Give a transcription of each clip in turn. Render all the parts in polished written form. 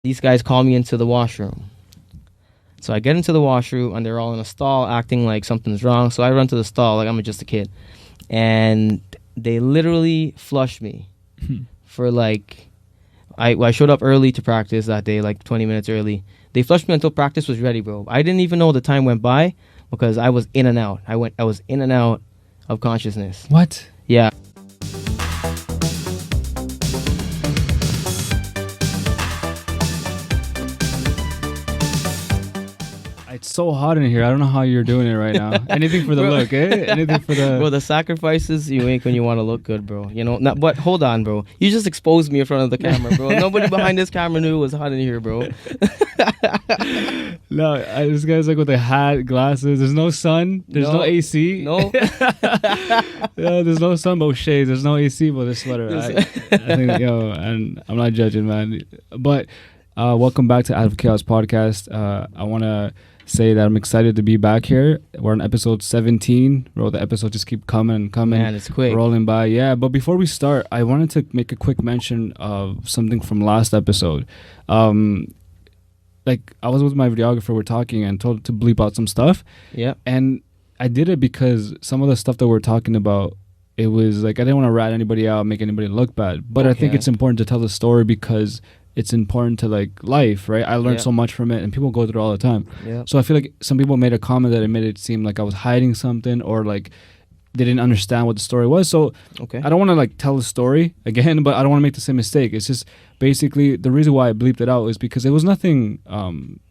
These guys call me into the washroom. So I get into the washroom, and they're all in a stall acting like something's wrong. So I run to the stall like I'm just a kid. And they literally flushed me for like... I showed up early to practice that day, like 20 minutes early. They flushed me until practice was ready, bro. I didn't even know the time went by because I was in and out. I was in and out of consciousness. What? Yeah. It's so hot in here. I don't know how you're doing it right now. Anything for the look, eh? Anything for the... Bro, the sacrifices you make when you want to look good, bro. You know, but hold on, bro. You just exposed me in front of the camera, bro. Nobody behind this camera knew it was hot in here, bro. No, this guy's like with a hat, glasses. There's no sun. There's no AC. No. Yeah, there's no sun, but shades. There's no AC, but this sweater. I think, and I'm not judging, man. But welcome back to Out of Chaos Podcast. I want to say that I'm excited to be back here. We're on episode 17. Bro, the episodes just keep coming and coming. Man, it's quick. Rolling by. Yeah, but before we start, I wanted to make a quick mention of something from last episode. Like, I was with my videographer, we're talking, and told to bleep out some stuff. Yeah. And I did it because some of the stuff that we're talking about, it was like, I didn't want to rat anybody out, make anybody look bad. But I think it's important to tell the story because it's important to like life, right? I learned so much from it, and people go through it all the time. Yeah. So I feel like some people made a comment that it made it seem like I was hiding something, or like they didn't understand what the story was. So I don't want to like tell the story again, but I don't want to make the same mistake. It's just basically the reason why I bleeped it out is because it was nothing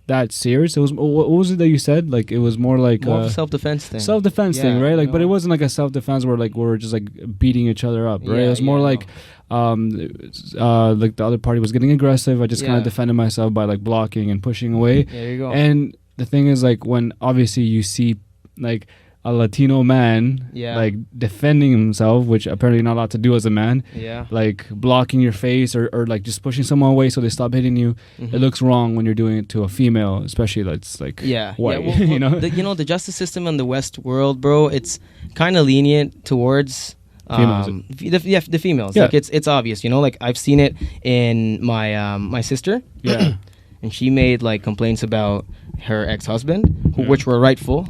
that serious. It was, what was it that you said? Like, it was more like more of a self-defense thing. Self-defense thing, right? Like, but it wasn't like a self-defense where like we're just like beating each other up, right? It was more like the other party was getting aggressive. I just kind of defended myself by like blocking and pushing away. There you go. And the thing is, like, when obviously you see like a Latino man like defending himself, which apparently you're not allowed to do as a man, like blocking your face or like just pushing someone away so they stop hitting you, it looks wrong when you're doing it to a female, especially that's like white. Well, you know, the justice system in the West world, bro, it's kind of lenient towards females. The females. Like, it's obvious, you know, like I've seen it in my my sister. And she made like complaints about her ex-husband, which were rightful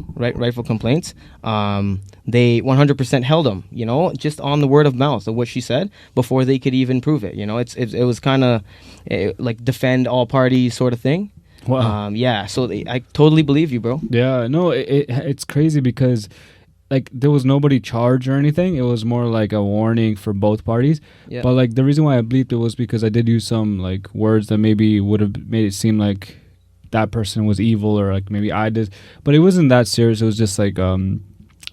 complaints. They 100% held him, you know, just on the word of mouth of what she said before they could even prove it. You know, it was kind of like defend all parties sort of thing. Wow. So I totally believe you, bro. Yeah, no, it's crazy because like there was nobody charged or anything. It was more like a warning for both parties. Yeah. But like the reason why I bleeped it was because I did use some like words that maybe would have made it seem like that person was evil, or like maybe I did. But it wasn't that serious. It was just like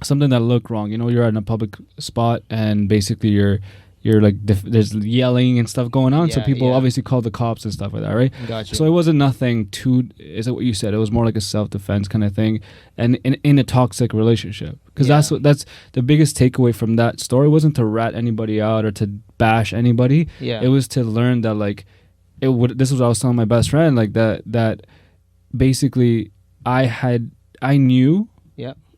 something that looked wrong. You know, you're at a public spot and basically you're like there's yelling and stuff going on, so people obviously call the cops and stuff like that, right? Gotcha. So it wasn't nothing too, is it what you said? It was more like a self-defense kind of thing, and in a toxic relationship, because that's the biggest takeaway from that story. Wasn't to rat anybody out or to bash anybody. It was to learn that like this was what I was telling my best friend, like that basically I knew,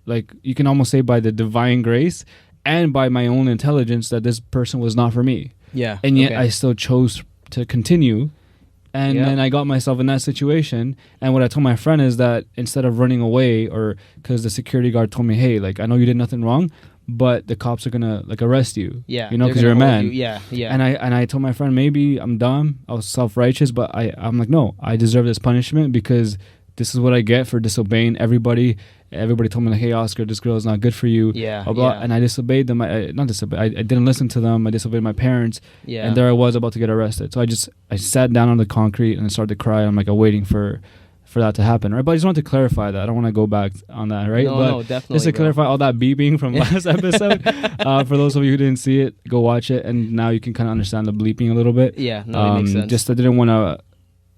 like you can almost say by the divine grace and by my own intelligence that this person was not for me. Yeah. And yet I still chose to continue. And then I got myself in that situation. And what I told my friend is that instead of running away, or because the security guard told me, hey, like, I know you did nothing wrong, but the cops are going to like arrest you. Yeah. You know, because you're a man. Yeah. And I told my friend, maybe I'm dumb, I was self-righteous, but I'm like, no, I deserve this punishment because this is what I get for disobeying everybody. Everybody told me, like, hey, Oscar, this girl is not good for you. And I disobeyed them. I didn't listen to them. I disobeyed my parents. And there I was about to get arrested. So I sat down on the concrete and I started to cry. I'm like, waiting for that to happen, right? But I just wanted to clarify that. I don't want to go back on that, right? No, definitely. Just to clarify all that beeping from last episode. For those of you who didn't see it, go watch it. And now you can kind of understand the bleeping a little bit. Yeah, no, it makes sense. Just I didn't want to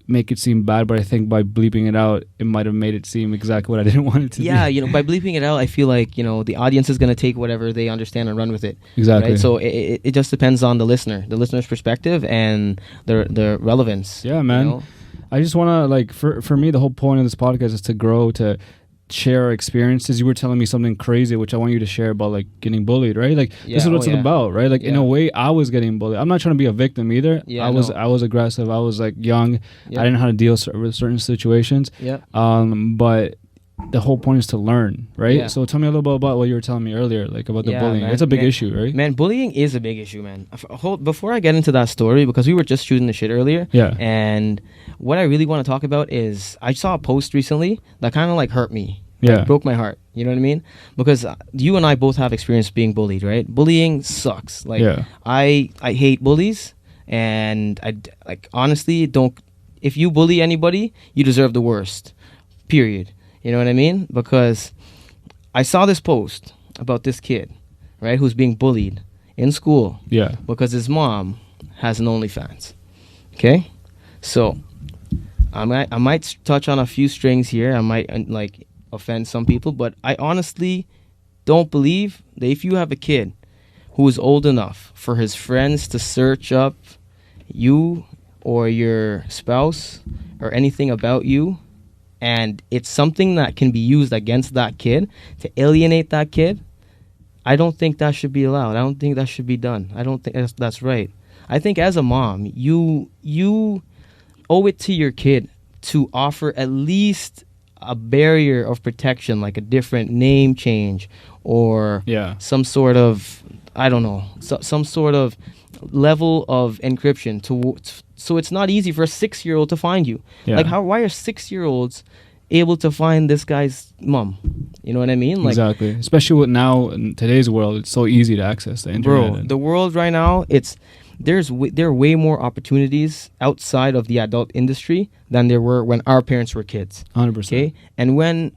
make it seem bad, but I think by bleeping it out, it might have made it seem exactly what I didn't want it to be. Yeah, you know, by bleeping it out, I feel like, you know, the audience is going to take whatever they understand and run with it. Exactly. Right? So it just depends on the listener's perspective and the relevance. Yeah, man. You know? I just want to, like, for me, the whole point of this podcast is to grow, to share our experiences. You were telling me something crazy, which I want you to share about like getting bullied, right? Like this is what it's about, right? Like in a way, I was getting bullied. I'm not trying to be a victim either. I was aggressive. I was like young. I didn't know how to deal with certain situations. But the whole point is to learn, right? Yeah. So tell me a little bit about what you were telling me earlier, like about the bullying. It's a big issue, right? Man, bullying is a big issue, man. Before I get into that story, because we were just shooting the shit earlier. Yeah. And what I really want to talk about is I saw a post recently that kind of like hurt me. Yeah. Like, broke my heart. You know what I mean? Because you and I both have experience being bullied, right? Bullying sucks. Like I hate bullies, and I like honestly don't. If you bully anybody, you deserve the worst. Period. You know what I mean? Because I saw this post about this kid, right, who's being bullied in school. Yeah. Because his mom has an OnlyFans. Okay? So I might touch on a few strings here. I might like offend some people, but I honestly don't believe that if you have a kid who is old enough for his friends to search up you or your spouse or anything about you, and it's something that can be used against that kid to alienate that kid, I don't think that should be allowed. I don't think that should be done. I don't think that's right. I think as a mom, you owe it to your kid to offer at least a barrier of protection, like a different name change or some sort of, I don't know, some sort of level of encryption so it's not easy for a 6-year-old to find you. Like why are 6-year-olds able to find this guy's mom? You know what I mean? Like, exactly. Especially with now in today's world, it's so easy to access the internet. Bro, the world right now, there are way more opportunities outside of the adult industry than there were when our parents were kids. 100%. Okay? And when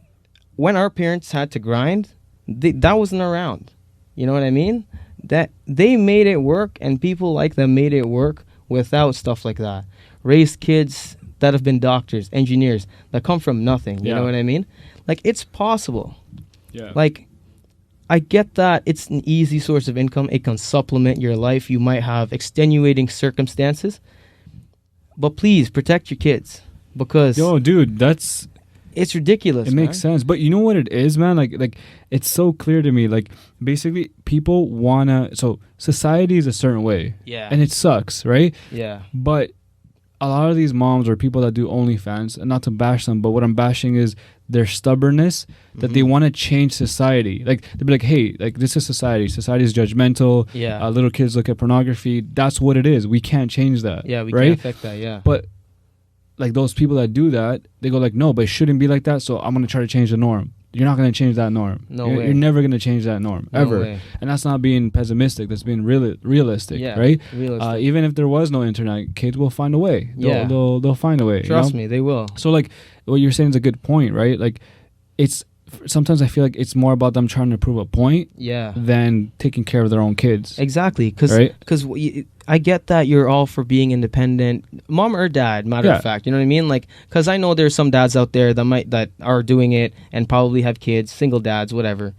our parents had to grind, that wasn't around. You know what I mean? That they made it work, and people like them made it work without stuff like that. Raised kids that have been doctors, engineers, that come from nothing. You know what I mean? Like, it's possible. Yeah. Like, I get that it's an easy source of income. It can supplement your life. You might have extenuating circumstances. But please, protect your kids. Because... Yo, dude, it's ridiculous. It makes sense. But you know what it is, man? Like it's so clear to me. Like, basically, people wanna... So, society is a certain way. Yeah. And it sucks, right? Yeah. But a lot of these moms or people that do OnlyFans, and not to bash them, but what I'm bashing is their stubbornness, that they want to change society. Like, they'll be like, hey, like, this is society. Society is judgmental. Yeah. Little kids look at pornography. That's what it is. We can't change that. Yeah, we right? can't affect that, yeah. But like those people that do that, they go like, no, but it shouldn't be like that, so I'm going to try to change the norm. You're not going to change that norm. No way. You're never going to change that norm, ever. Way. And that's not being pessimistic. That's being realistic, right? Realistic. Even if there was no internet, kids will find a way. They'll find a way. Trust me, they will. So like, what you're saying is a good point, right? Like, it's... Sometimes I feel like it's more about them trying to prove a point than taking care of their own kids. Exactly. Because I get that you're all for being independent, mom or dad, matter of fact. You know what I mean? Like, because I know there's some dads out there that are doing it and probably have kids, single dads, whatever.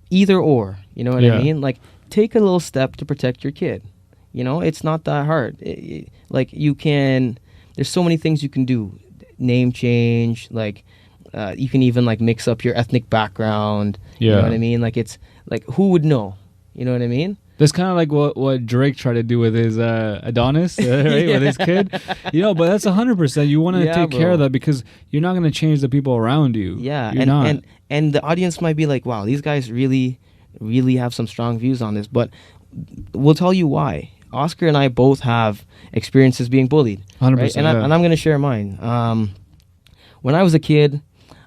Either or, you know what I mean? Like, take a little step to protect your kid. You know, it's not that hard. Like, there's so many things you can do. Name change, like... you can even like mix up your ethnic background. You know what I mean? Like, it's like, who would know? You know what I mean? That's kind of like what Drake tried to do with his Adonis, right? With his kid. You know, but that's 100%. You want to take care of that because you're not going to change the people around you. Yeah. You're not. And the audience might be like, wow, these guys really, really have some strong views on this. But we'll tell you why. Oscar and I both have experiences being bullied. 100%. Right? And I'm going to share mine. When I was a kid,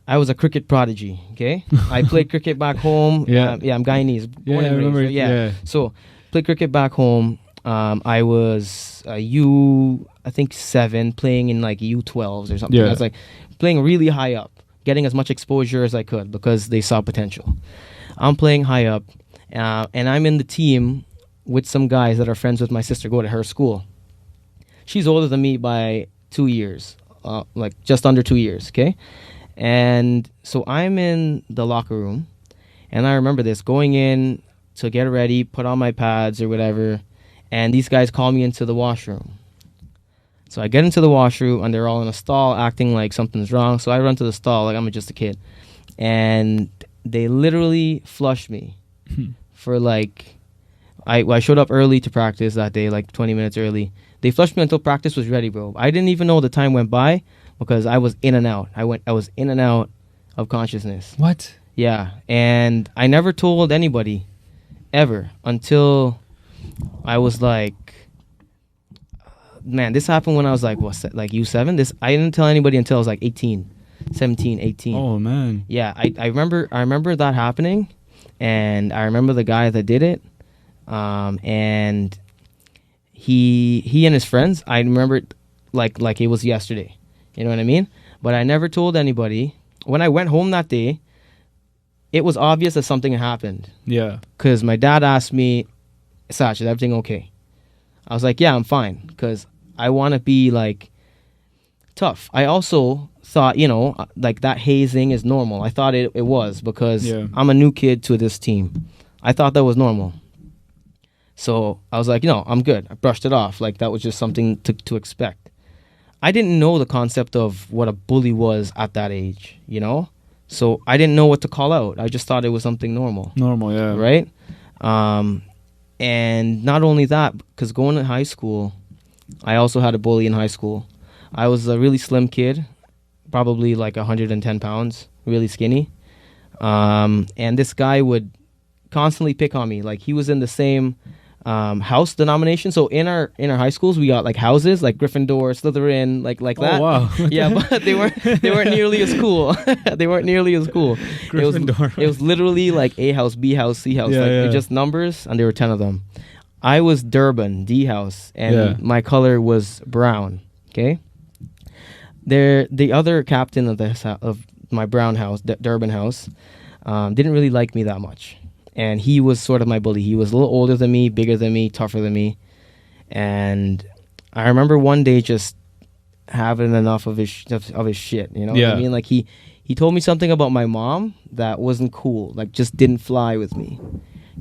I was a cricket prodigy, okay? I played cricket back home. I'm Guyanese. Yeah, I remember. So, played cricket back home. I was I think 7, playing in like U12s or something. I was like playing really high up, getting as much exposure as I could because they saw potential. I'm playing high up, and I'm in the team with some guys that are friends with my sister, go to her school. She's older than me by 2 years, like just under 2 years, okay? And so I'm in the locker room, and I remember this, going in to get ready, put on my pads or whatever, and these guys call me into the washroom. So I get into the washroom, and they're all in a stall acting like something's wrong. So I run to the stall like I'm just a kid. and they literally flushed me for like. I showed up early to practice that day, like 20 minutes early. They flushed me until practice was ready, bro. I didn't even know the time went by because I was in and out. I was in and out of consciousness. What? Yeah, and I never told anybody ever until I was like, man, this happened when I was like, what, like U7? I didn't tell anybody until I was like 18, 17, 18. Oh, man. Yeah, I remember that happening, and I remember the guy that did it. And he and his friends, I remember it like it was yesterday. You know what I mean? But I never told anybody. When I went home that day, it was obvious that something had happened. Yeah. Because my dad asked me, Satch, is everything okay? I was like, yeah, I'm fine. Because I want to be like tough. I also thought, like that hazing is normal. I thought it was because I'm a new kid to this team. I thought that was normal. So I was like, I'm good. I brushed it off. Like that was just something to expect. I didn't know the concept of what a bully was at that age, So I didn't know what to call out. I just thought it was something normal. Normal, yeah. Right? And not only that, because going to high school, I also had a bully in high school. I was a really slim kid, probably like 110 pounds, really skinny. And this guy would constantly pick on me. Like he was in the same house denomination. So in our high schools, we got like houses, like Gryffindor, Slytherin, like that. Oh wow! Yeah, but they weren't nearly as cool. They weren't nearly as cool. Gryffindor. It was literally like A house, B house, C house, just numbers, and there were 10 of them. I was Durban, D house, and my color was brown. Okay. The other captain of my brown house, Durban house, didn't really like me that much. And he was sort of my bully. He was a little older than me, bigger than me, tougher than me. And I remember one day just having enough of his shit. You know what I mean? Like he told me something about my mom that wasn't cool. Like just didn't fly with me.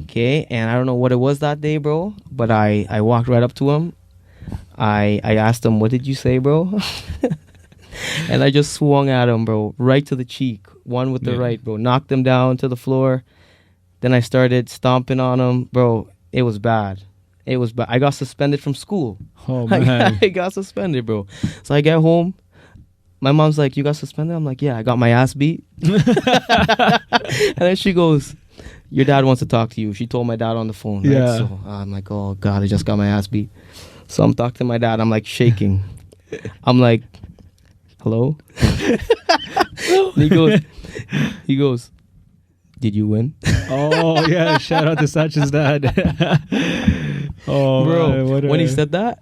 Okay? And I don't know what it was that day, bro. But I walked right up to him. I asked him, what did you say, bro? And I just swung at him, bro. Right to the cheek. One with the right, bro. Knocked him down to the floor. Then I started stomping on him. Bro, it was bad. It was bad. I got suspended from school. Oh, man. I got suspended, bro. So I get home. My mom's like, you got suspended? I'm like, yeah, I got my ass beat. And then she goes, your dad wants to talk to you. She told my dad on the phone. Right? Yeah. So I'm like, oh, God, I just got my ass beat. So I'm talking to my dad. I'm like shaking. I'm like, hello? And he goes, did you win? Oh, yeah. Shout out to Satch's dad. Oh, bro. Man, when he said that,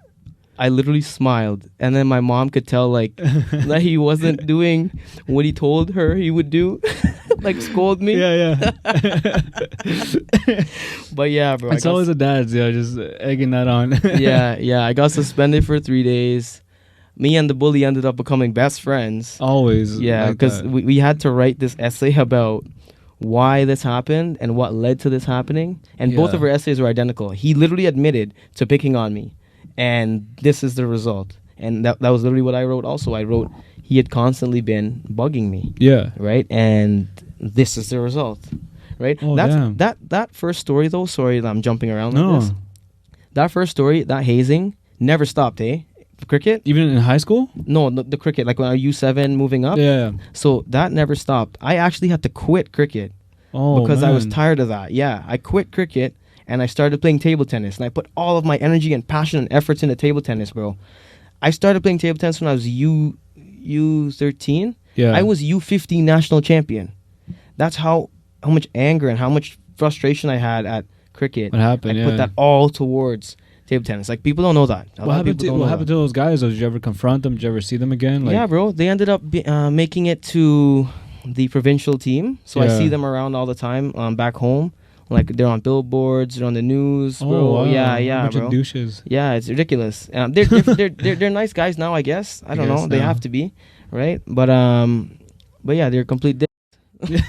I literally smiled. And then my mom could tell, like, that he wasn't doing what he told her he would do. Like, scold me. Yeah. But yeah, bro. It's always the dads, just egging that on. Yeah. I got suspended for 3 days. Me and the bully ended up becoming best friends. Always. Yeah, because we had to write this essay about why this happened and what led to this happening. And both of our essays were identical. He literally admitted to picking on me. And this is the result. And that was literally what I wrote also. I wrote, he had constantly been bugging me. Yeah. Right? And this is the result. Right? Oh, damn. That first story, though, sorry that I'm jumping around like this. That first story, that hazing, never stopped, eh? Cricket? Even in high school? No, the cricket, like when I was U7 moving up. Yeah. So that never stopped. I actually had to quit cricket because I was tired of that. Yeah, I quit cricket and I started playing table tennis. And I put all of my energy and passion and efforts into table tennis, bro. I started playing table tennis when I was U13. Yeah. I was U15 national champion. That's how much anger and how much frustration I had at cricket. What happened? I put that all towards table tennis. Like, people don't know that. What happened to those guys? Did you ever confront them? Did you ever see them again? Like, yeah, bro. They ended up making it to the provincial team. So I see them around all the time back home. Like, they're on billboards, they're on the news, bro. Oh, wow. Yeah, bunch bro. Of douches. Yeah, it's ridiculous. They're nice guys now, I guess. I don't know. They have to be, right? But yeah, they're complete dicks. Yeah,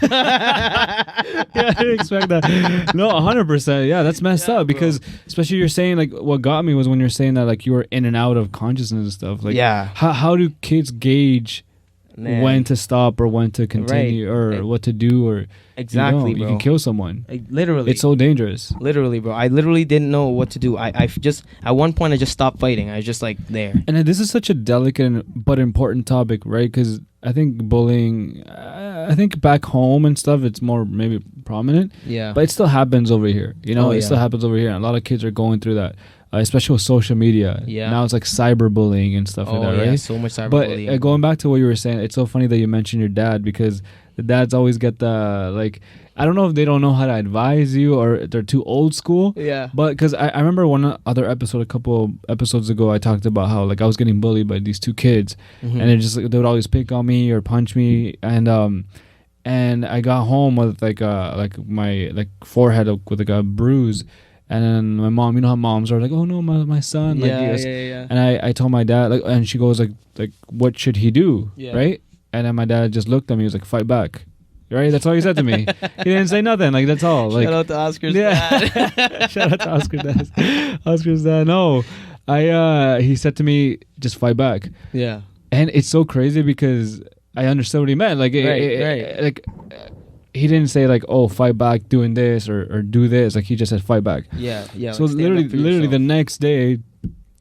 I didn't expect that. No, 100%. Yeah, that's messed up because, especially you're saying, like, what got me was when you're saying that, like, you were in and out of consciousness and stuff. Like, how do kids gauge Man. when to stop or when to continue or what to do or exactly, you bro. can kill someone. Literally, it's so dangerous. Literally, bro. I literally didn't know what to do. I just at one point I just stopped fighting. I was just like there. And this is such a delicate but important topic, right? Because I think bullying, I think back home and stuff, it's more maybe prominent. Yeah. But it still happens over here. You know, Oh, it still happens over here. And a lot of kids are going through that, especially with social media. Yeah. Now it's like cyberbullying and stuff like that, right? So much cyberbullying. But going back to what you were saying, it's so funny that you mentioned your dad because the dads always get the, like, I don't know if they don't know how to advise you or they're too old school. Yeah. But because I remember one other episode, a couple episodes ago, I talked about how like I was getting bullied by these two kids, and it just like, they would always pick on me or punch me, and I got home with like my like forehead with like a bruise, and then my mom, you know how moms are like, oh no, my son, like yeah. And I told my dad like, and she goes like what should he do, right? And then my dad just looked at me, he was like, fight back. Right, that's all he said to me. He didn't say nothing. Like that's all. Like shout out to Oscar's dad. Shout out to Oscar's dad. Oscar's dad. No, he said to me, just fight back. Yeah. And it's so crazy because I understood what he meant. Like, right. Like he didn't say like, oh, fight back, doing this or do this. Like he just said fight back. Yeah. So like, literally the next day,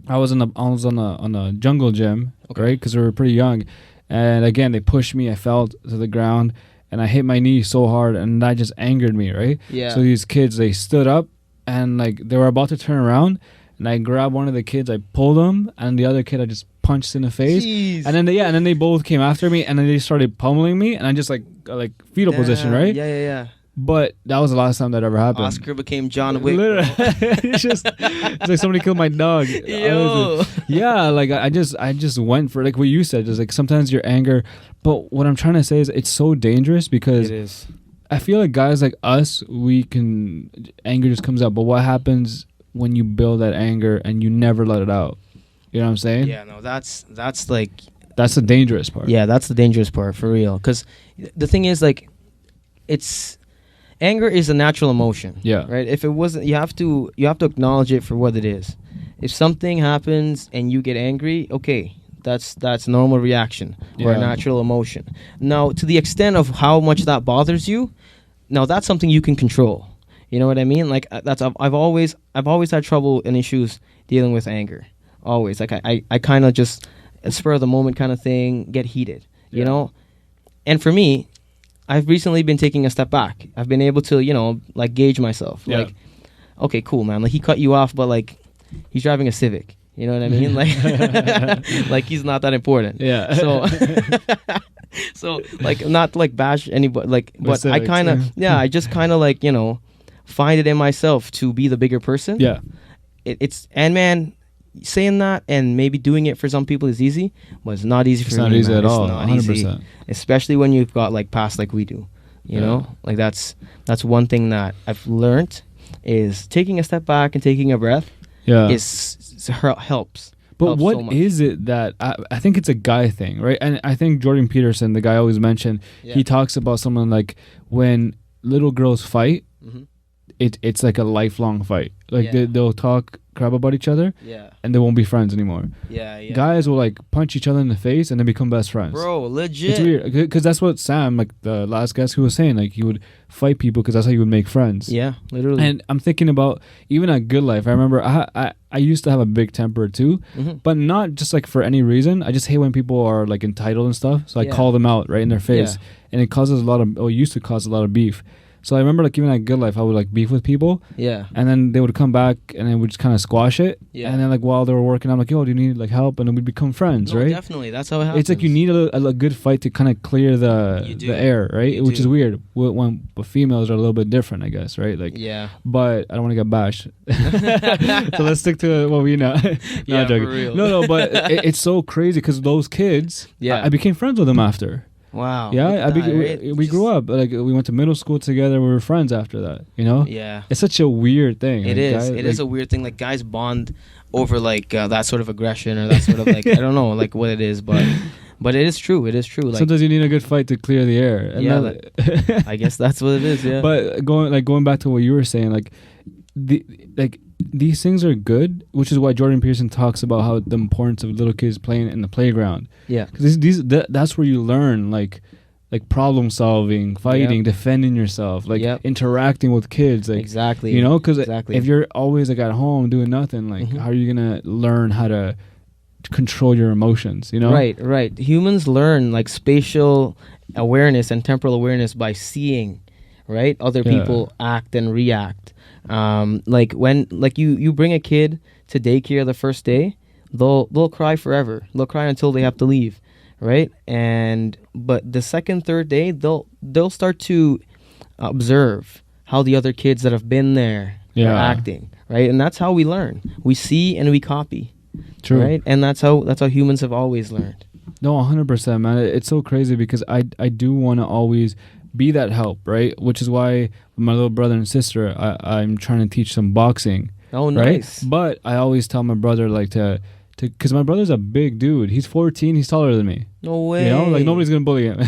I was on a jungle gym, right? Because we were pretty young, and again they pushed me. I fell to the ground. And I hit my knee so hard, and that just angered me, right? Yeah. So these kids, they stood up, and like they were about to turn around, and I grabbed one of the kids, I pulled him, and the other kid I just punched in the face. Jeez. And then they both came after me, and then they started pummeling me, and I just like fetal position, right? Yeah. But that was the last time that ever happened. Oscar became John Wick. Literally, it's like somebody killed my dog. Yo. Yeah, like I just went for like what you said. Just like sometimes your anger, but what I'm trying to say is it's so dangerous because It is. I feel like guys like us, anger just comes out. But what happens when you build that anger and you never let it out? You know what I'm saying? Yeah, no, that's like... That's the dangerous part. Yeah, that's the dangerous part, for real. Because the thing is, like, anger is a natural emotion. Yeah. Right? If it wasn't, you have to acknowledge it for what it is. If something happens and you get angry, okay, that's normal reaction or a natural emotion. Now, to the extent of how much that bothers you, now that's something you can control. You know what I mean? Like I've always had trouble and issues dealing with anger. Always. Like I kind of just spur of the moment kind of thing, get heated. You know? And for me, I've recently been taking a step back. I've been able to, like gauge myself. Yeah. Like, okay, cool, man. Like he cut you off, but like he's driving a Civic. You know what I mean? Like, like he's not that important. Yeah. So, so like not to like bash anybody. Like, but Civics, I kind of, I just kind of like find it in myself to be the bigger person. Yeah. And man, saying that and maybe doing it for some people is easy, but it's not easy for me. It's not easy man. at all. It's not 100%. easy, especially when you've got like past like we do. You know, like that's one thing that I've learned is taking a step back and taking a breath. Yeah. Helps. But what so is it that I think it's a guy thing, right? And I think Jordan Peterson, the guy I always mentioned, he talks about someone like when little girls fight, it's like a lifelong fight. Like they'll talk crap about each other, and they won't be friends anymore. Guys will like punch each other in the face and then become best friends. Bro, legit. It's weird because that's what Sam, like the last guest, who was saying, like he would fight people because that's how you would make friends. Yeah, literally. And I'm thinking about even at Good Life. I remember I used to have a big temper too, but not just like for any reason. I just hate when people are like entitled and stuff. So I call them out right in their face, and it causes used to cause a lot of beef. So I remember like even at Good Life, I would like beef with people. Yeah. And then they would come back and then we'd just kind of squash it. Yeah. And then like while they were working, I'm like, yo, do you need like help? And then we'd become friends, right? Definitely. That's how it happens. It's like you need a good fight to kind of clear the air, right? Which is weird. When females are a little bit different, I guess, right? Like, yeah. But I don't want to get bashed. So let's stick to what we know. Yeah, for real. No, but it's so crazy because those kids, I became friends with them after. Wow. Yeah, we grew up. Like we went to middle school together. We were friends after that. You know. Yeah. It's such a weird thing. It is. It is a weird thing. Like guys bond over like that sort of aggression or that sort of like I don't know like what it is, but it is true. It is true. Like, sometimes you need a good fight to clear the air. And I guess that's what it is. Yeah. But going back to what you were saying, like these things are good, which is why Jordan Peterson talks about how the importance of little kids playing in the playground. Yeah. Because that's where you learn like problem solving, fighting, defending yourself, like interacting with kids. Like, exactly. You know, because exactly. if you're always like at home doing nothing, like how are you gonna learn how to control your emotions? You know. Right. Humans learn like spatial awareness and temporal awareness by seeing, right, other people act and react. Like when you bring a kid to daycare the first day, they'll cry forever. They'll cry until they have to leave, right? But the second, third day, they'll start to observe how the other kids that have been there are acting, right? And that's how we learn. We see and we copy. True. Right? And that's how humans have always learned. No, 100%, man. It's so crazy because I do want to always be that help, right? Which is why with my little brother and sister, I'm trying to teach them boxing. Oh, nice. Right? But I always tell my brother like to because my brother's a big dude. He's 14. He's taller than me. No way. You know, like nobody's gonna bully him.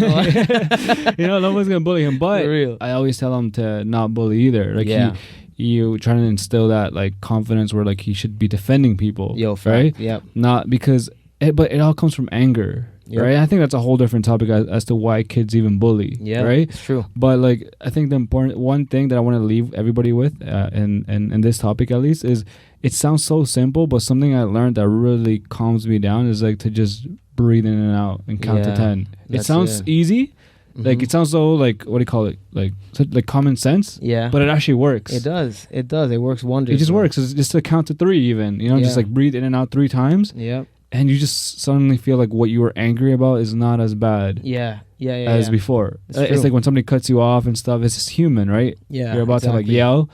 You know, nobody's gonna bully him. But For real. I always tell him to not bully either. Like you trying to instill that like confidence where like he should be defending people. Right? Yep. Not because, but it all comes from anger. Yep. Right, I think that's a whole different topic as to why kids even bully. Yeah, right, it's true. But like, I think the important one thing that I want to leave everybody with, in this topic at least, is it sounds so simple, but something I learned that really calms me down is like to just breathe in and out and count to 10. It sounds easy, like it sounds so like what do you call it, like common sense. Yeah, but it actually works. It does. It works wonders. It just works. It's just to count to 3, even. You know, just like breathe in and out 3 times. Yep. And you just suddenly feel like what you were angry about is not as bad as before. It's like when somebody cuts you off and stuff, it's just human, right? Yeah. You're about to like yell,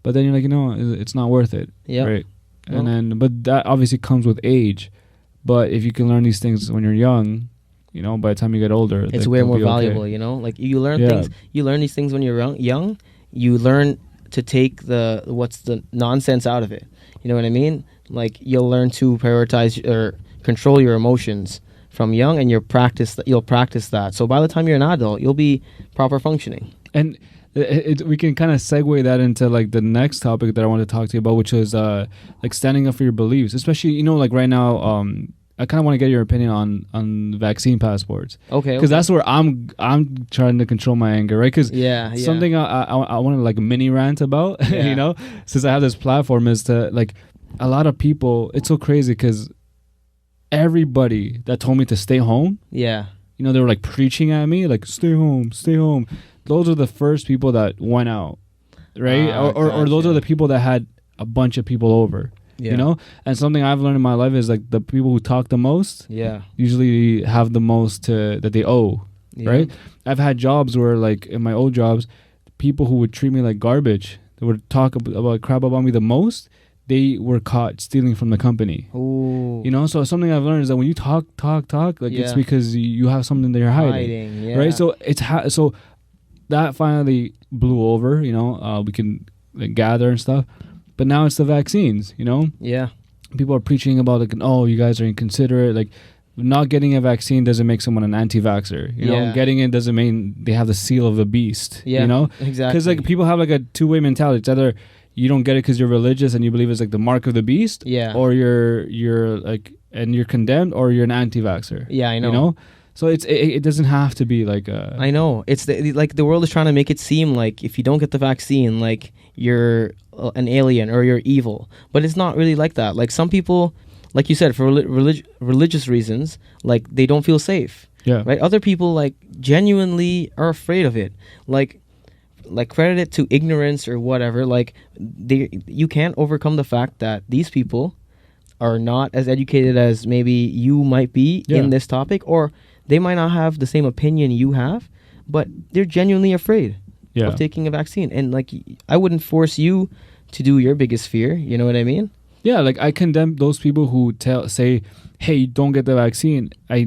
but then you're like, you know, it's not worth it. Yeah. Right. And then, but that obviously comes with age. But if you can learn these things when you're young, you know, by the time you get older, it's way more valuable, you know? Like you learn things, you learn these things when you're young, you learn to take the nonsense out of it. You know what I mean? Like you'll learn to prioritize or control your emotions from young, and you'll practice that. So by the time you're an adult, you'll be proper functioning. And we can kind of segue that into like the next topic that I want to talk to you about, which is like standing up for your beliefs, especially, you know, like right now. I kind of want to get your opinion on vaccine passports. Okay. Because that's where I'm trying to control my anger, right? Because something I want to like mini rant about, you know, since I have this platform, is to like a lot of people. It's so crazy because everybody that told me to stay home, you know, they were like preaching at me, like stay home. Those are the first people that went out, right? Or those are the people that had a bunch of people over. You know, and something I've learned in my life is like the people who talk the most usually have the most that they owe, right? I've had jobs where like in my old jobs, people who would treat me like garbage, they would talk about crap about me the most, they were caught stealing from the company. Ooh. You know, so something I've learned is that when you talk, like it's because you have something that you're hiding. Right? So so that finally blew over, you know, we can like gather and stuff. But now it's the vaccines, you know? Yeah. People are preaching about like, oh, you guys are inconsiderate. Like, not getting a vaccine doesn't make someone an anti-vaxxer. You know, getting it doesn't mean they have the seal of the beast. Yeah, you know? Exactly. Because like people have like a two-way mentality. It's either you don't get it because you're religious and you believe it's like the mark of the beast, or you're like, and you're condemned, or you're an anti-vaxxer. Yeah, I know. You know? So it doesn't have to be like a... I know. It's like the world is trying to make it seem like if you don't get the vaccine, like you're an alien or you're evil. But it's not really like that. Like some people, like you said, for religious reasons, like they don't feel safe. Yeah. Right? Other people like genuinely are afraid of it. Like credit it to ignorance or whatever. Like you can't overcome the fact that these people are not as educated as maybe you might be in this topic, or they might not have the same opinion you have, but they're genuinely afraid of taking a vaccine. And like, I wouldn't force you to do your biggest fear. You know what I mean? Yeah, like I condemn those people who say, hey, don't get the vaccine. I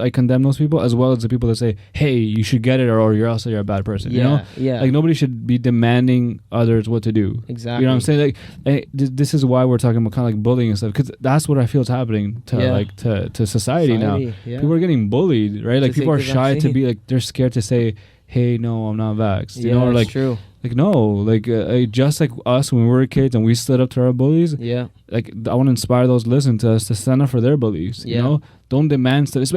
condemn those people, as well as the people that say, hey, you should get it, or you're a bad person. You know? Yeah. Like nobody should be demanding others what to do. Exactly. You know what I'm saying? Like this is why we're talking about kind of like bullying and stuff, because that's what I feel is happening to society now. Yeah. People are getting bullied, right? Like people are shy to be like, they're scared to say, hey, no, I'm not vaxxed. You know, or like, true. Like, no, like just like us when we were kids and we stood up to our bullies. Yeah. Like, I want to inspire those listening to us to stand up for their beliefs. Yeah. You know, don't demand stuff.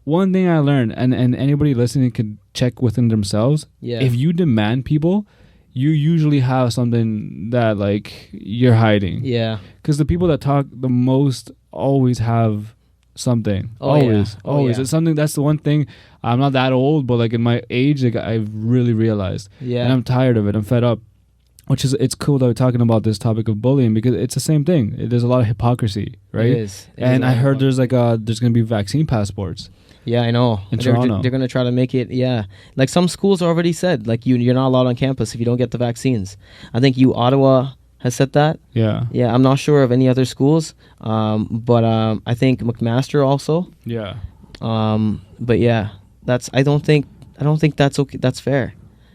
One thing I learned, and anybody listening could check within themselves. Yeah. If you demand people, you usually have something that like you're hiding. Yeah. Because the people that talk the most always have something. Always. Yeah. It's something. That's the one thing. I'm not that old, but like in my age, like I've really realized. Yeah. And I'm tired of it. I'm fed up. It's cool that we're talking about this topic of bullying because it's the same thing. There's a lot of hypocrisy, right? It is. And I heard there's going to be vaccine passports. Yeah, I know. In Toronto. They're going to try to make it, yeah. Like some schools already said, like you're not allowed on campus if you don't get the vaccines. I think Ottawa has said that. Yeah. Yeah, I'm not sure of any other schools, but I think McMaster also. Yeah. But yeah, I don't think that's okay. That's fair.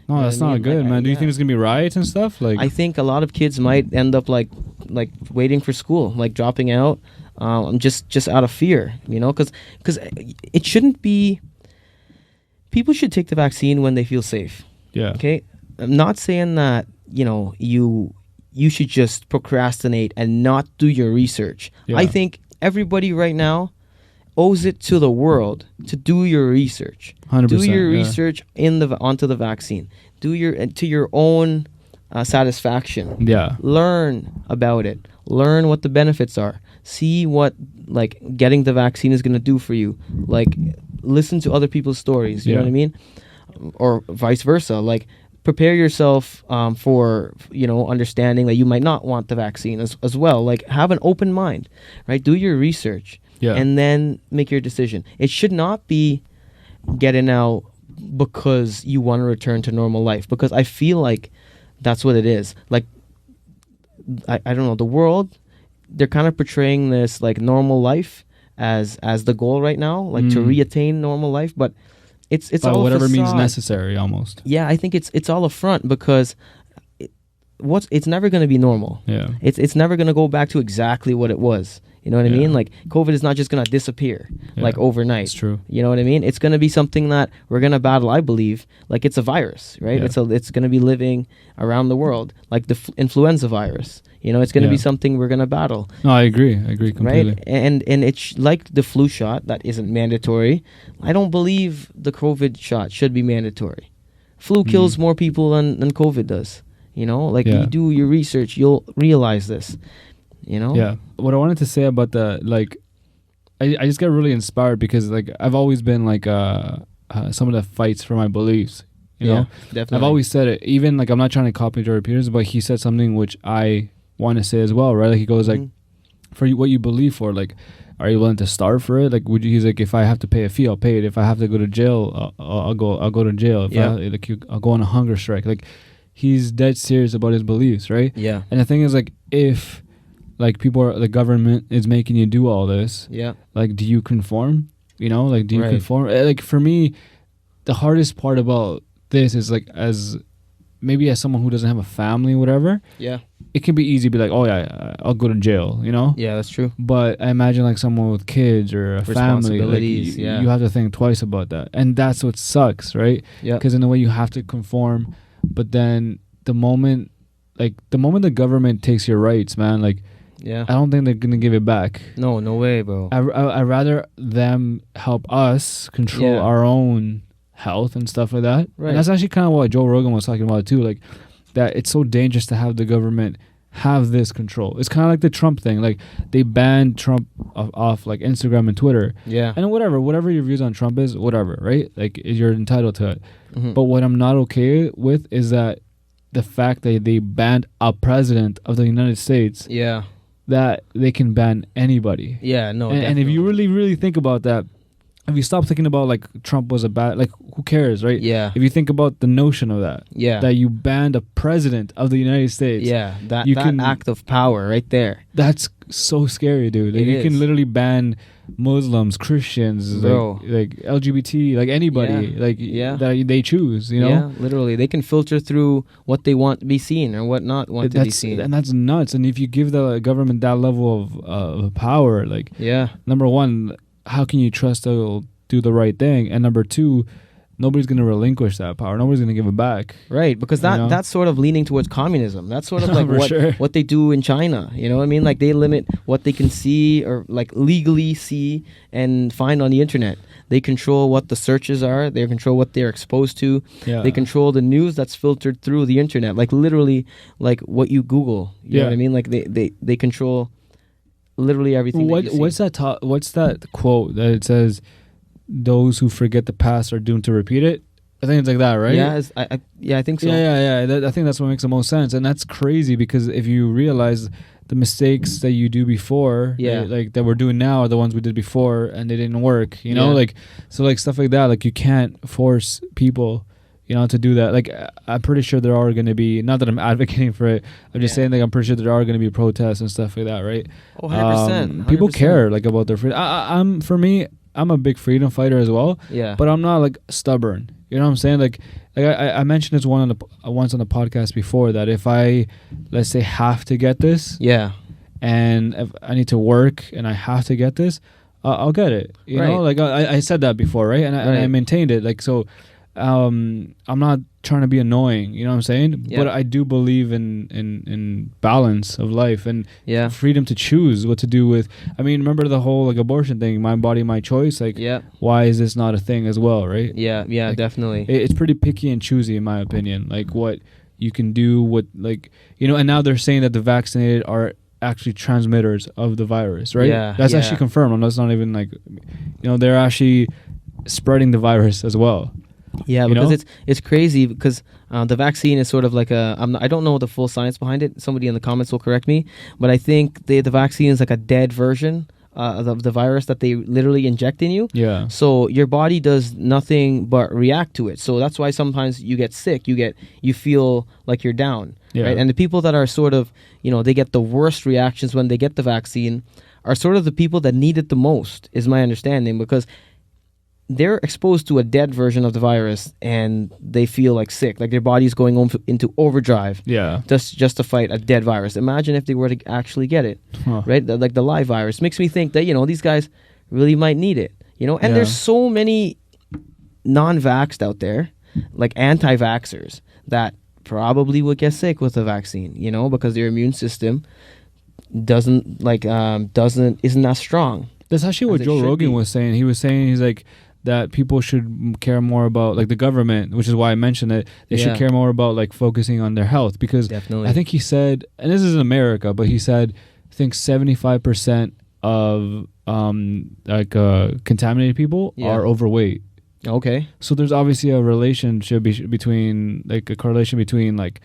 No, that's not good, man. Do you think there's gonna be riots and stuff? Like, I think a lot of kids might end up like waiting for school, like dropping out, just out of fear, you know, because it shouldn't be. People should take the vaccine when they feel safe. Yeah. Okay, I'm not saying that you should just procrastinate and not do your research. Yeah. I think everybody right now owes it to the world to do your research. 100%. Do your research onto the vaccine. Do to your own satisfaction. Yeah. Learn about it. Learn what the benefits are. See what like getting the vaccine is going to do for you. Like listen to other people's stories. You know what I mean? Or vice versa. Like prepare yourself for understanding that you might not want the vaccine as well. Like have an open mind, right? Do your research. Yeah. And then make your decision. It should not be getting out because you want to return to normal life. Because I feel like that's what it is. Like, I don't know, the world, they're kind of portraying this like normal life as the goal right now, like to reattain normal life. But it's by all whatever facade. means necessary, almost. Yeah, I think it's all a front because it's never going to be normal. Yeah. It's never going to go back to exactly what it was. You know what I mean? Like COVID is not just going to disappear like overnight. It's true. You know what I mean? It's going to be something that we're going to battle, I believe. Like it's a virus, right? Yeah. It's going to be living around the world like the influenza virus. You know, it's going to be something we're going to battle. No, I agree completely. Right? And it's like the flu shot that isn't mandatory. I don't believe the COVID shot should be mandatory. Flu kills more people than COVID does. You know, like you do your research, you'll realize this. You know? Yeah. What I wanted to say about the like, I just get really inspired because like I've always been like someone that fights for my beliefs. You know, definitely. I've always said it. Even like I'm not trying to copy Jordan Peterson, but he said something which I want to say as well, right? Like he goes like, for you, what you believe for, like, are you willing to starve for it? Like, he's like, if I have to pay a fee, I'll pay it. If I have to go to jail, I'll go to jail. If I'll go on a hunger strike. Like, he's dead serious about his beliefs, right? Yeah. And the thing is, like, if like the government is making you do all this, like, do you conform? You know, like, do you conform? Like, for me, the hardest part about this is like, as someone who doesn't have a family, whatever. Yeah. It can be easy to be like, oh yeah, I'll go to jail, you know? Yeah, that's true. But I imagine like someone with kids or a family, like, you have to think twice about that. And that's what sucks, right? Yeah. Because in a way you have to conform, but then the moment the government takes your rights, man, like, I don't think they're gonna give it back. No way, bro. I rather them help us control our own health and stuff like that. Right. And that's actually kind of what Joe Rogan was talking about too, like that it's so dangerous to have the government have this control. It's kind of like the Trump thing. Like they banned Trump off like Instagram and Twitter. Yeah. And whatever your views on Trump is, whatever, right? Like you're entitled to it. Mm-hmm. But what I'm not okay with is that the fact that they banned a president of the United States. Yeah. That they can ban anybody. Yeah, no. And if you really, really think about that, if you stop thinking about like Trump was a bad, like who cares, right? Yeah. If you think about the notion of that, that you banned a president of the United States, that act of power right there. That's so scary, dude. Like, you can literally ban Muslims, Christians, like LGBT, like anybody, that they choose. You know, yeah, literally, they can filter through what they want to be seen or what not want to be seen, and that's nuts. And if you give the government that level of power, like, number one, how can you trust they'll do the right thing? And number two, nobody's going to relinquish that power. Nobody's going to give it back. Right, because that's sort of leaning towards communism. That's sort of like what they do in China. You know what I mean? Like they limit what they can see or like legally see and find on the internet. They control what the searches are. They control what they're exposed to. Yeah. They control the news that's filtered through the internet. Like literally, like what you Google. You know what I mean? Like they control literally everything. What's that quote that it says, "Those who forget the past are doomed to repeat it"? I think it's like that, right? Yeah, I think so. Yeah. I think that's what makes the most sense, and that's crazy because if you realize the mistakes that you do before, like that we're doing now, are the ones we did before, and they didn't work. You know, like so, like stuff like that. Like you can't force people, you know, to do that. Like I'm pretty sure there are going to be. Not that I'm advocating for it. I'm just saying, like I'm pretty sure there are going to be protests and stuff like that, right? Oh, 100%. People care like about their freedom. For me, I'm a big freedom fighter as well. Yeah. But I'm not like stubborn. You know what I'm saying? Like I mentioned this once on the podcast before that if I, let's say, have to get this. Yeah. And if I need to work and I have to get this, I'll get it. You know, like I said that before, right? And I maintained it. Like so, I'm not trying to be annoying. You know what I'm saying? Yeah. But I do believe in balance of life and freedom to choose what to do with. I mean, remember the whole like abortion thing, my body, my choice. Like, why is this not a thing as well, right? Yeah, like, definitely. It's pretty picky and choosy in my opinion. Like what you can do, what like you know. And now they're saying that the vaccinated are actually transmitters of the virus, right? Yeah, that's actually confirmed. And that's not even like, you know, they're actually spreading the virus as well. Yeah, because it's crazy because the vaccine is sort of like I don't know the full science behind it. Somebody in the comments will correct me, but I think the vaccine is like a dead version of the virus that they literally inject in you. Yeah. So your body does nothing but react to it. So that's why sometimes you get sick. You feel like you're down. Yeah. Right? And the people that are sort of, you know, they get the worst reactions when they get the vaccine are sort of the people that need it the most, is my understanding, because they're exposed to a dead version of the virus and they feel like sick, like their body's going into overdrive. Yeah. Just to fight a dead virus. Imagine if they were to actually get it, right? Like the live virus makes me think that, you know, these guys really might need it, you know. And there's so many non-vaxxed out there, like anti-vaxxers, that probably would get sick with the vaccine, you know, because their immune system isn't that strong. That's actually what Joe Rogan was saying. He was saying he's like that people should care more about like the government, which is why I mentioned it. They should care more about like focusing on their health, because I think he said, and this is in America, but he said I think 75% of contaminated people are overweight. Okay. So there's obviously a relationship between like a correlation between like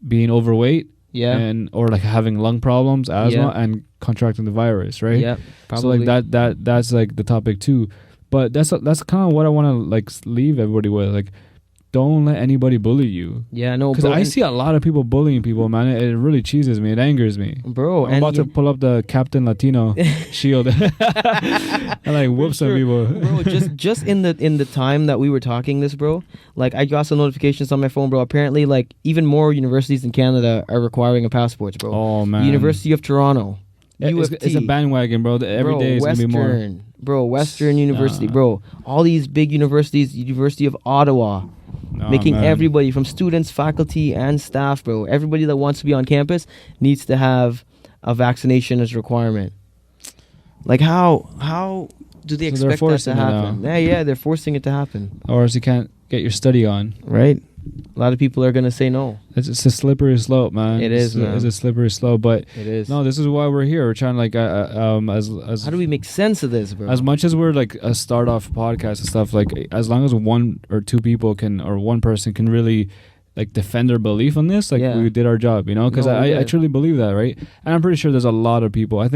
being overweight and or like having lung problems, asthma, and contracting the virus, right? Yeah, probably. So like that's like the topic too. But that's kind of what I want to like leave everybody with. Like, don't let anybody bully you. Yeah, no, because I see a lot of people bullying people, man. It really cheeses me. It angers me, bro. I'm about to pull up the Captain Latino shield and like whoop some people, bro. Just in the time that we were talking this, bro. Like I got some notifications on my phone, bro. Apparently, like even more universities in Canada are requiring a passport, bro. Oh man, the University of Toronto. It's a bandwagon, bro. Every day is gonna be more. Bro, Western University, bro. All these big universities, University of Ottawa, making everybody from students, faculty, and staff, bro. Everybody that wants to be on campus needs to have a vaccination as a requirement. Like how do they expect that to happen? Yeah, they're forcing it to happen. Or else you can't get your study on. Right. A lot of people are gonna say no. It's a slippery slope, man. It's a slippery slope, but it is. No, this is why we're here. We're trying to like as how do we make sense of this, bro? As much as we're like a start off podcast and stuff, like as long as one or two people can, or one person can really like defend their belief on this, like we did our job, you know? Because I truly believe that, right? And I'm pretty sure there's a lot of people.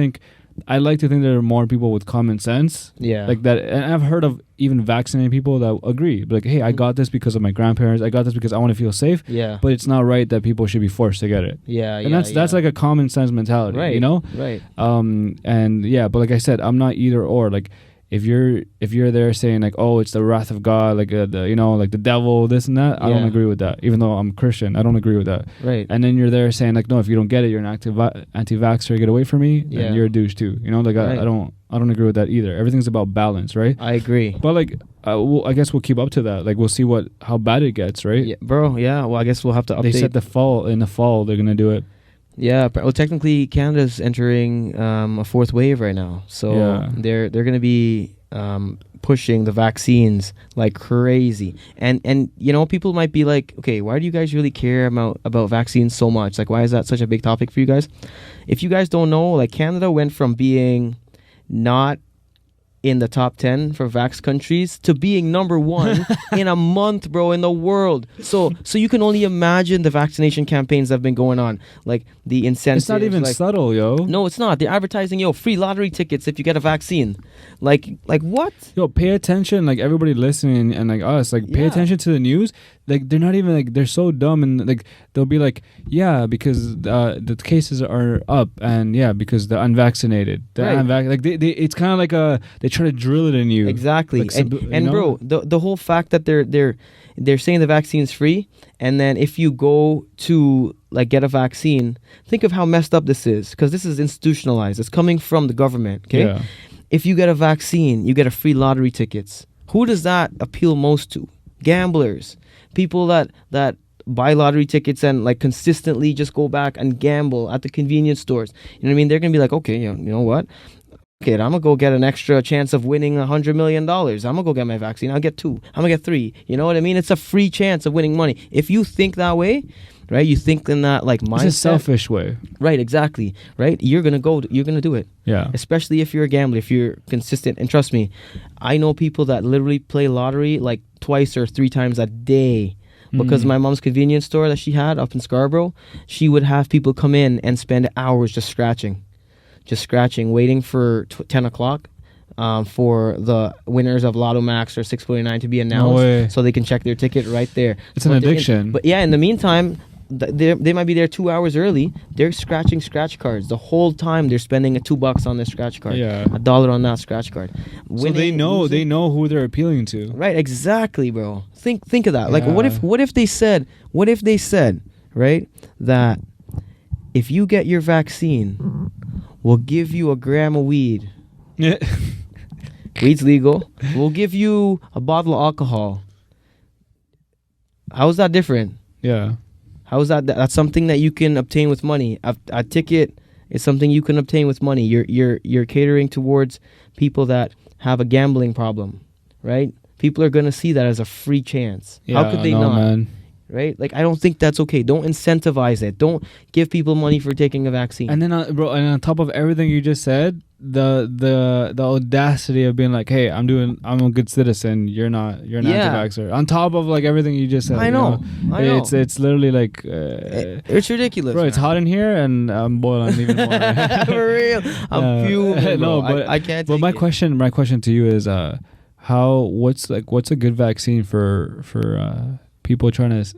I like to think there are more people with common sense. Yeah. Like that. And I've heard of even vaccinated people that agree. Like, hey, I got this because of my grandparents. I got this because I want to feel safe. Yeah. But it's not right that people should be forced to get it. Yeah. And that's like a common sense mentality, right, you know? Right. And yeah, but like I said, I'm not either or. Like, if you're there saying like, oh, it's the wrath of God, like like the devil, this and that, I don't agree with that. Even though I'm Christian, I don't agree with that. Right. And then you're there saying like, no, if you don't get it, you're an anti-vaxxer, get away from me, then you're a douche too. Like right. I don't agree with that either. Everything's about balance, right? I agree. But like, I guess we'll keep up to that. Like, we'll see how bad it gets, right? Yeah, bro. Yeah. Well, I guess we'll have to update. They said in the fall they're gonna do it. Yeah, well, technically Canada's entering a fourth wave right now, so they're going to be pushing the vaccines like crazy, and people might be like, okay, why do you guys really care about vaccines so much? Like, why is that such a big topic for you guys? If you guys don't know, like, Canada went from being not in the top 10 for vax countries to being number 1 in a month, bro, in the world. So you can only imagine the vaccination campaigns that have been going on, like the incentives. It's not even subtle, yo. No, it's not. They're advertising, free lottery tickets if you get a vaccine. Like what? Yo, pay attention, like everybody listening and like us, like pay attention to the news. Like, they're not even like, they're so dumb, and like they'll be like, yeah, because the cases are up, and because the unvaccinated, like they it's kind of like they try to drill it in you. Exactly. Like, and bro, the whole fact that they're saying the vaccine's free, and then if you go to like get a vaccine, think of how messed up this is, because this is institutionalized. It's coming from the government. Okay. Yeah. If you get a vaccine, you get a free lottery tickets. Who does that appeal most to? Gamblers. People that buy lottery tickets and like consistently just go back and gamble at the convenience stores. You know what I mean? They're gonna be like, okay, you know what? Okay, I'm gonna go get an extra chance of winning $100 million. I'm gonna go get my vaccine. I'll get 2. I'm gonna get 3. You know what I mean? It's a free chance of winning money. If you think that way, right? You think in that like mindset. It's a selfish way. Right, exactly. Right? You're gonna do it. Yeah. Especially if you're a gambler, if you're consistent. And trust me, I know people that literally play lottery like twice or 3 times a day. Because my mom's convenience store that she had up in Scarborough, she would have people come in and spend hours just scratching, waiting for 10 o'clock for the winners of Lotto Max or 649 to be announced, so they can check their ticket right there. It's an addiction. But in the meantime, they might be there 2 hours early. They're scratching scratch cards the whole time. They're spending $2 on their scratch card, $1 on that scratch card. Winning, so they know who they're appealing to. Right, exactly, bro. Think of that. Like, what if they said, right, that if you get your vaccine, we'll give you a gram of weed. Weed's legal. We'll give you a bottle of alcohol. How is that different? Yeah. How is that? That's something that you can obtain with money. A ticket is something you can obtain with money. You're catering towards people that have a gambling problem, right? People are gonna see that as a free chance. Yeah, how could they not? Man. Right? Like, I don't think that's okay. Don't incentivize it. Don't give people money for taking a vaccine. And then, bro, and on top of everything you just said, the audacity of being like, hey, I'm a good citizen. You're not. You're an anti-vaxxer. On top of like everything you just said. I know. It's literally like it's ridiculous, bro. man. It's hot in here, and I'm boiling even more. For real, I'm fuming. No, but I can't. But my question to you is, what's a good vaccine for people trying to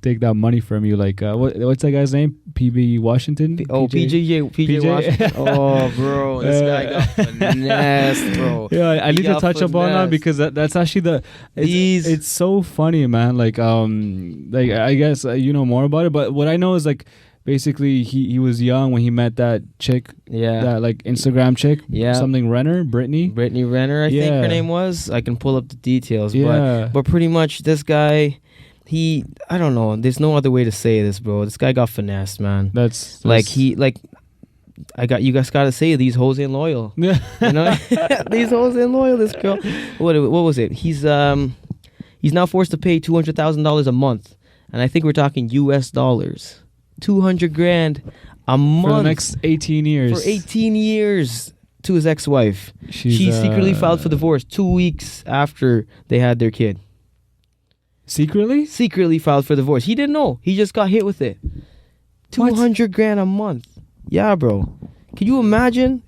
take that money from you? Like, what's that guy's name? PB Washington? PJ Washington. Oh, bro, this guy got finessed, bro. Yeah, I need to touch up on that, because that's actually it's so funny, man. Like I guess you know more about it, but what I know is like, basically he was young when he met that chick, that like Instagram chick, something Brittany Renner, I think her name was. I can pull up the details, but pretty much this guy, I don't know, there's no other way to say this, bro. This guy got finessed, man. That's like, you guys gotta say these hoes ain't loyal. You know, these hoes ain't loyal. This girl, what was it? He's now forced to pay $200,000 a month, and I think we're talking US dollars. $200,000 a month for the next 18 years. For 18 years to his ex-wife. She secretly filed for divorce 2 weeks after they had their kid. Secretly filed for divorce. He didn't know. He just got hit with it. $200,000 a month. Yeah, bro. Can you imagine?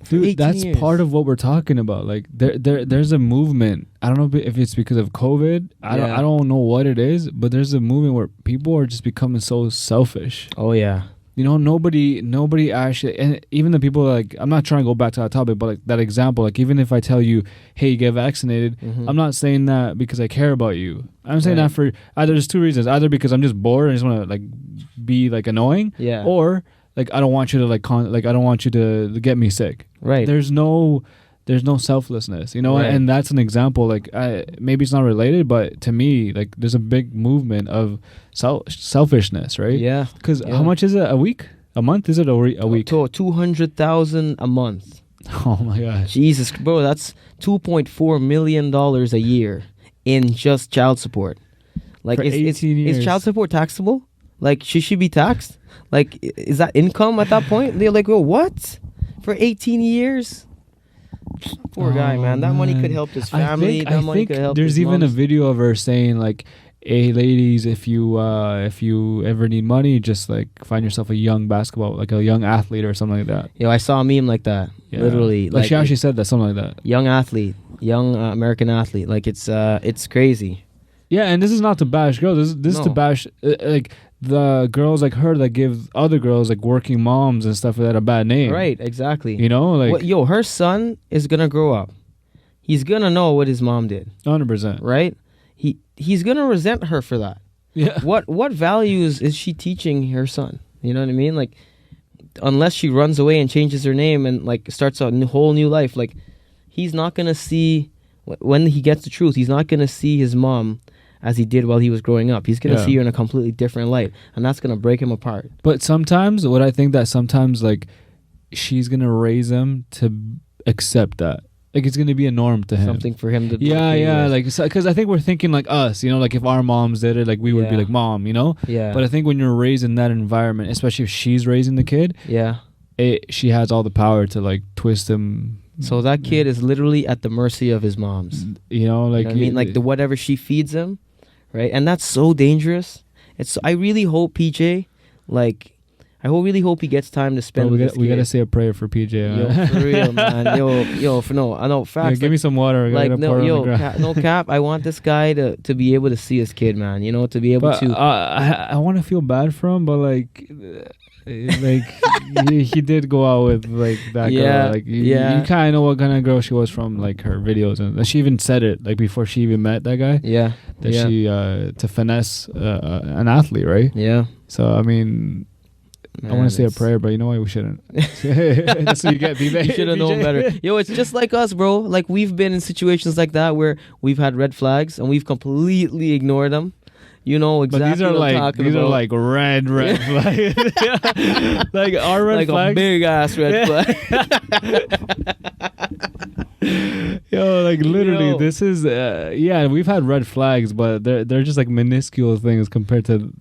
Dude, that's part of what we're talking about. Like, there's a movement. I don't know if it's because of COVID. I don't know what it is, but there's a movement where people are just becoming so selfish. Oh yeah. you know, nobody actually, and even the people like, I'm not trying to go back to that topic, but like that example, like even if I tell you, hey, get vaccinated, I'm not saying that because I care about you. I'm saying that for either there's two reasons, either because I'm just bored and I just want to like be like annoying, or like I don't want you to like I don't want you to get me sick. Right. There's no selflessness, you know, and that's an example. Like maybe it's not related, but to me, like there's a big movement of selfishness, right? Yeah. Because how much is it a week? A month? Is it a week? 200,000 a month. Oh my god. Jesus, bro, that's $2.4 million a year in just child support. Like, For 18 years. Is child support taxable? Like, should she be taxed? Like, is that income at that point? They're like, oh, what? For 18 years? Poor guy, man. That money could help his family. I think there's even a video of her saying like, hey ladies, if you ever need money, just like find yourself a young athlete or something like that. Yo, I saw a meme like that. Yeah. Literally. Like she actually said that, something like that. Young athlete. Young American athlete. Like it's crazy. Yeah, and this is not to bash girls. This is to bash like the girls like her that give other girls like working moms and stuff like that a bad name. Right, exactly. You know, like her son is gonna grow up. He's gonna know what his mom did. 100%. Right? He's gonna resent her for that. Yeah. What values is she teaching her son? You know what I mean? Like, unless she runs away and changes her name and like starts a whole new life, like he's not gonna see when he gets the truth. He's not gonna see his mom as he did while he was growing up. He's gonna see her in a completely different light, and that's gonna break him apart. But sometimes, what I think that sometimes like she's gonna raise him to accept that. Like it's gonna be a norm to him. Something for him to like because I think we're thinking like us, you know, like if our moms did it, like we would be like mom, you know. Yeah. But I think when you're raised in that environment, especially if she's raising the kid, she has all the power to like twist him. So that kid is literally at the mercy of his mom's. You know, like you know what I mean, like the whatever she feeds him, right? And that's so dangerous. I really hope PJ, like. I really hope he gets time to spend with this kid. We gotta say a prayer for PJ. Yo, for real, man. I know facts. Give me some water. Like no cap. I want this guy to be able to see his kid, man. You know, to be able to. I want to feel bad for him, but like he did go out with like that girl. Like you kind of know what kind of girl she was from like her videos, and she even said it like before she even met that guy. Yeah. That she to finesse an athlete, right? Yeah. So I mean. Man, I want to say a prayer, but you know what? We shouldn't. That's what you get, BJ. You should have known better. Yo, it's just like us, bro. Like, we've been in situations like that where we've had red flags and we've completely ignored them. You know exactly what I'm talking about. These are like red flags. Like our red flags. Like a big-ass red flag. Yo, like literally, this is we've had red flags, but they're just like minuscule things compared to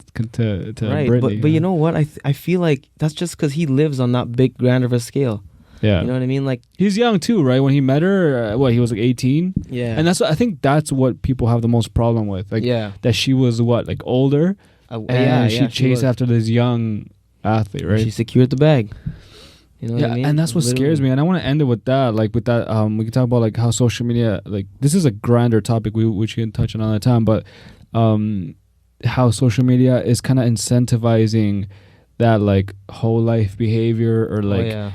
right. Brittany. But you know what? I feel like that's just because he lives on that big grand of a scale. Yeah, you know what I mean. Like he's young too, right? When he met her, he was like 18. Yeah, and I think that's what people have the most problem with. Like, that she was like older, and she chased after this young athlete, right? She secured the bag. You know what I mean? And that's what scares me. And I want to end it with that. Like with that, we can talk about like how social media, like this is a grander topic which we can touch on another time, but how social media is kind of incentivizing that like whole life behavior or like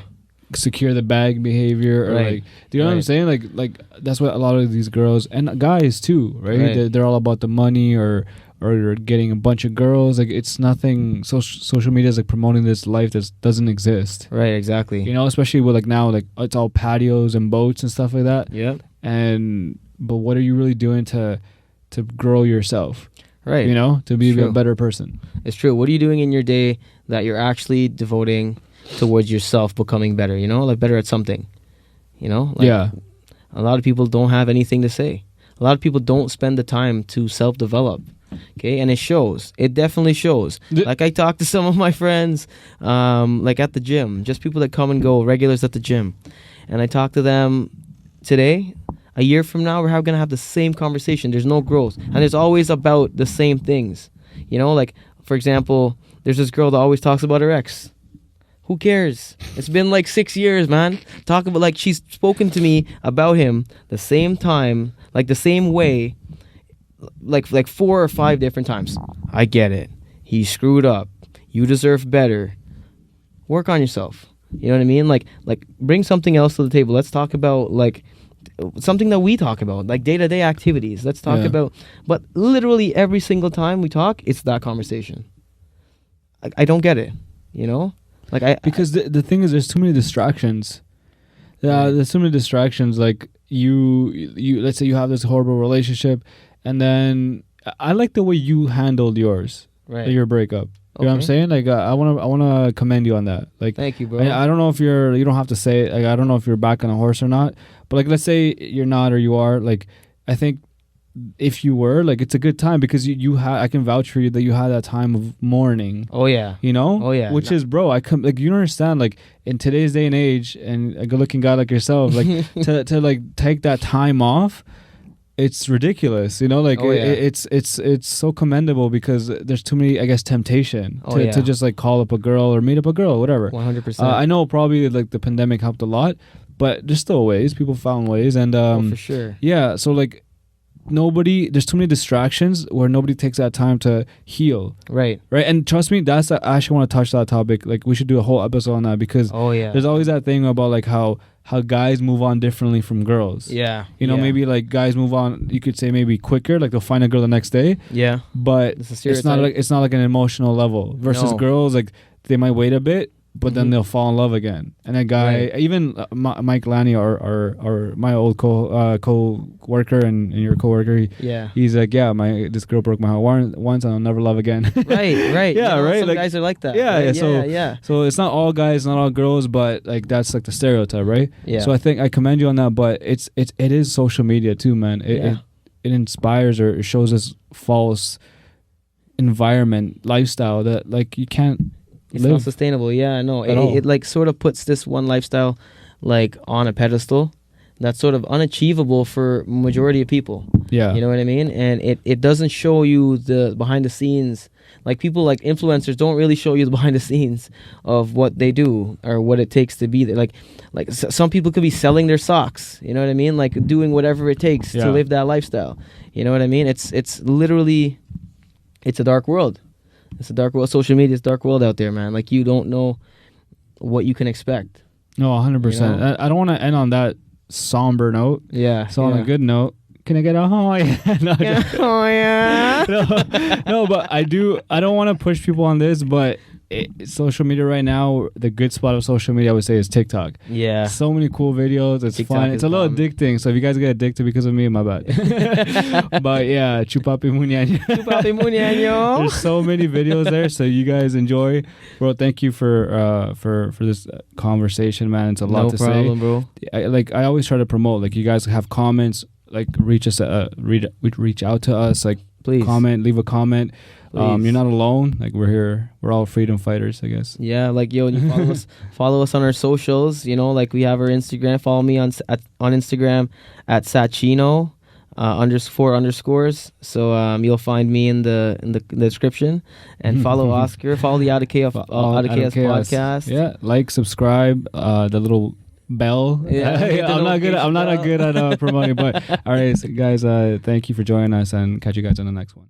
secure the bag behavior or like, do you know what I'm saying? Like that's what a lot of these girls and guys too, right? They're all about the money or getting a bunch of girls. Like it's nothing. Social media is like promoting this life that doesn't exist. Right, exactly. You know, especially with like now, like it's all patios and boats and stuff like that. Yeah. But what are you really doing to grow yourself? Right. You know, to be a better person. It's true. What are you doing in your day that you're actually devoting towards yourself becoming better? You know, like better at something. You know. Like, a lot of people don't have anything to say. A lot of people don't spend the time to self-develop. Okay, and it shows. It definitely shows. Like I talked to some of my friends, like at the gym, just people that come and go, regulars at the gym, and I talked to them today. A year from now, we're going to have the same conversation. There's no growth, and it's always about the same things. You know, like for example, there's this girl that always talks about her ex. Who cares? It's been like 6 years, man. Talk about like she's spoken to me about him the same time, like the same way. Like 4 or 5 different times. I get it. He screwed up. You deserve better. work on yourself. You know what I mean? Like bring something else to the table. Let's talk about like something that we talk about, like day-to-day activities. Let's talk about, but literally every single time we talk, it's that conversation. I don't get it, you know? Like because the thing is, there's too many distractions. There's too many distractions. Like you let's say you have this horrible relationship, and then I like the way you handled yours, your breakup. You know what I'm saying? Like I wanna commend you on that. Like, thank you, bro. I don't know if you don't have to say it. Like, I don't know if you're back on a horse or not. But like, let's say you're not or you are. Like, I think if you were, like, it's a good time because you I can vouch for you that you had that time of mourning. Oh yeah. You know. Oh yeah. Which is, bro, like you don't understand. Like in today's day and age, and a good-looking guy like yourself, like to like take that time off. It's ridiculous, you know. Like it's so commendable because there's too many, I guess, temptation to just like call up a girl or meet up a girl, whatever. 100%. I know probably like the pandemic helped a lot, but there's still ways. People found ways, and for sure. Yeah. So like there's too many distractions where nobody takes that time to heal. Right. And trust me, I actually want to touch that topic. Like we should do a whole episode on that because there's always that thing about like how guys move on differently from girls. Yeah. You know, maybe like guys move on, you could say maybe quicker, like they'll find a girl the next day. Yeah. But it's not like an emotional level versus girls, like they might wait a bit, but then they'll fall in love again. And a guy, even Mike Lanny, or my old co-worker and your co-worker, he's like, this girl broke my heart once and I'll never love again. Right. Yeah, you know, right. Some like, guys are like that. Yeah, right? So it's not all guys, not all girls, but like that's like the stereotype, right? Yeah. So I think I commend you on that, but it is social media too, man. It inspires or it shows this false environment, lifestyle that like you can't. It's not sustainable. Yeah, no. It like sort of puts this one lifestyle like on a pedestal that's sort of unachievable for majority of people. Yeah. You know what I mean? And it doesn't show you the behind the scenes. Like people like influencers don't really show you the behind the scenes of what they do or what it takes to be there. Like some people could be selling their socks. You know what I mean? Like doing whatever it takes to live that lifestyle. You know what I mean? It's literally, it's a dark world. It's a dark world. Social media is a dark world out there, man. Like, you don't know what you can expect. No, 100%. You know? I don't want to end on that somber note. Yeah. So on a good note, can I get a oh yeah? Oh yeah. No, but I don't want to push people on this, but social media right now, the good spot of social media I would say is TikTok. Yeah. So many cool videos. It's TikTok fun. It's a little addicting. So if you guys get addicted because of me, my bad. But yeah, chupapi munyanyo. Chupapi munyanyo. There's so many videos there, so you guys enjoy. Bro, thank you for this conversation, man. It's a lot to say. No problem, bro. I always try to promote. Like you guys have comments. Like reach out to us. Like please comment, leave a comment. You're not alone. Like we're here. We're all freedom fighters, I guess. Yeah, like yo, you follow us on our socials. You know, like we have our Instagram. Follow me on Instagram at Sachino __. So you'll find me in the description, and follow Oscar. Follow the Out of Chaos podcast. Yeah, like, subscribe. The little bell. I'm not good at promoting, but all right, so guys. Thank you for joining us, and catch you guys on the next one.